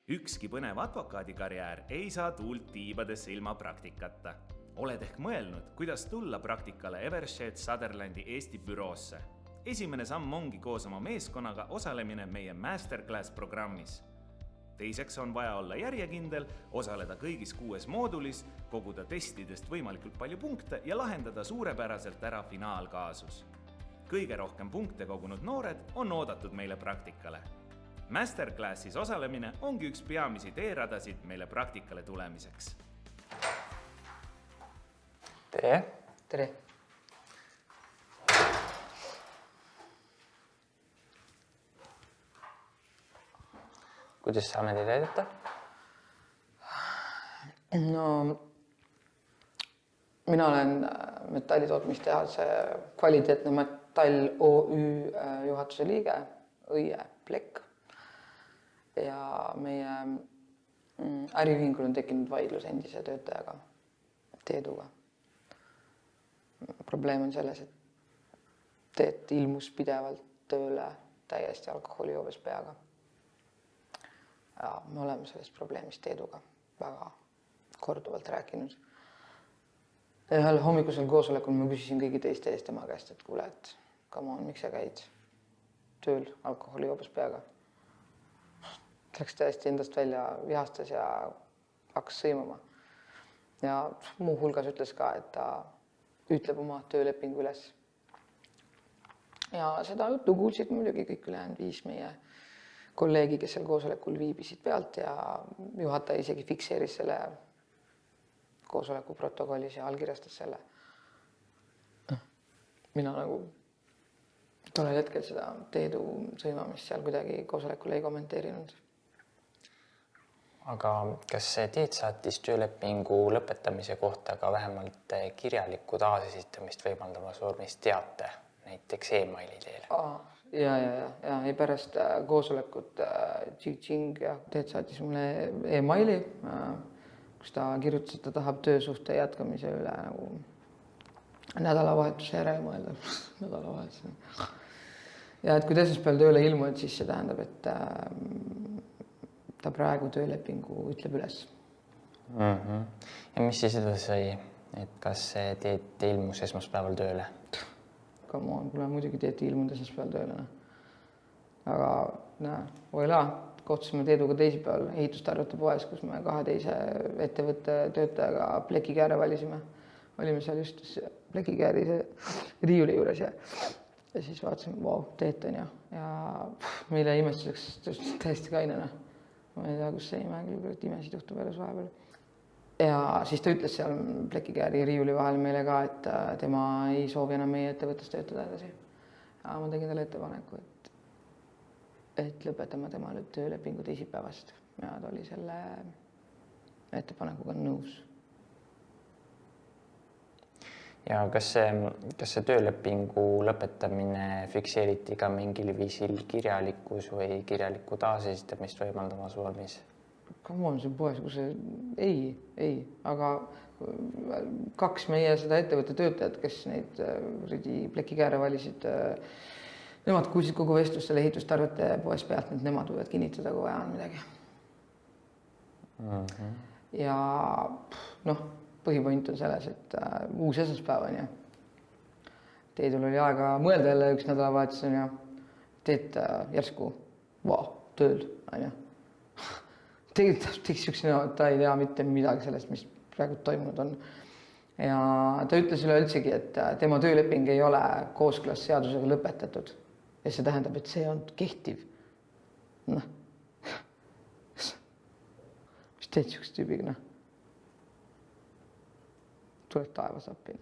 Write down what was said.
Ükski põnev advokaadikarjäär ei saa tuult tiibadesse ilma praktikata. Oled ehk mõelnud, kuidas tulla praktikale Evershed Sutherlandi Eesti büroosse. Esimene samm ongi koos oma meeskonnaga osalemine meie Masterclass programmis. Teiseks on vaja olla järjekindel, osaleda kõigis 6 moodulis, koguda testidest võimalikult palju punkte ja lahendada suurepäraselt ära finaalkaasus. Kõige rohkem punkte kogunud noored on oodatud meile praktikale. Masterclassis osalemine ongi üks peamisi teeradasid meile praktikale tulemiseks. Tere! Tere! Kuidas saame teid aidata? No, mina olen metallitootmistehase Kvaliteetne Metall OÜ juhatuse liige Õie Plekk ja meie äriühingul on tekkinud vaidlus endise töötajaga, Teeduga. Probleem on selles, et Teet ilmus pidevalt tööle täiesti alkoholijoobes peaga. Ja me oleme sellest probleemist Teeduga väga korduvalt rääkinud. Ühel hommikusel koosolekul ma küsisin kõigi teiste eest tema käest, et kuule, et come on, miks sa käid tööl alkoholijoobes peaga? Läks täiesti endast välja, vihastas ja hakkas sõimama. Ja muu hulgas ütles ka, et ta ütleb oma töölepingu üles. Ja seda juttu kuulsid muidugi kõik ülejäänud 5 meie kolleegi, kes seal koosolekul viibisid pealt ja juhataja isegi fikseeris selle koosoleku protokollis ja allkirjastas selle. Mina nagu tollel hetkel seda Teedu sõimamist seal kuidagi koosolekul ei kommenteerinud. Aga kas Teet saatis töölepingu lõpetamise kohta ka vähemalt kirjalikku taasesitamist võimaldamas vormis teate, näiteks e-maili teele? Ja pärast koosolekut Jing ja Teet saatis mulle e-maili, kus ta kirjutas, et ta tahab töösuhte jätkamise üle nagu nädalavahetuse järele mõelda. Nädalavahetuse. Ja et kui esmaspäeval tööle ilmud, siis see tähendab, et ta praegu töölepingu ütleb üles. Ja mis siis edasi sai, et kas Teet ilmus esmaspäeval tööle? Come on, kuule muidugi Teet ilmunud esmaspäeval tööle. Aga kohtusime Teeduga teisipäeval ehitustarvete poes, kus me 2 teise ettevõtte töötajaga plekikääre valisime. Olime seal just plekikääri riiuli juures ja siis vaatasime, wow, Teet on ja meile imestuseks täiesti kainena. Ma ei tea, kus see imesid juhtub elus vahepeal. Ja siis ta ütles seal plekikääri riiuli vahel meile ka, et tema ei soovi enam meie ettevõttes töötada edasi. Ja ma tegin talle ettepaneku, et lõpetame temale töölepingu teisipäevast. Ja ta oli selle ettepanekuga nõus. Ja kas see töölepingu lõpetamine fikseeriti ka mingil viisil kirjalikus või kirjaliku taasesitamist võimaldamas vormis? Come on, see poes, kus ei, aga 2 meie seda ettevõtte töötajad, kes neid plekikääre valisid, nemad kuulsid kogu vestlust selle ehitustarvete poes pealt, et nemad võivad kinnitada, kui vaja on midagi. Ja põhipoint on selles, et uus esmaspäev on ja Teedul oli aega mõelda jälle 1 nädalavahetus on ja Teet järsku tööl on ja tegi siuksena, et ta ei tea mitte midagi sellest, mis praegu toimunud on. Ja ta ütles üleüldsegi, et tema tööleping ei ole kooskõlas seadusega lõpetatud. Ja see tähendab, et see on kehtiv. Mis teed siukest tüübiga? Tuleb taevas appi.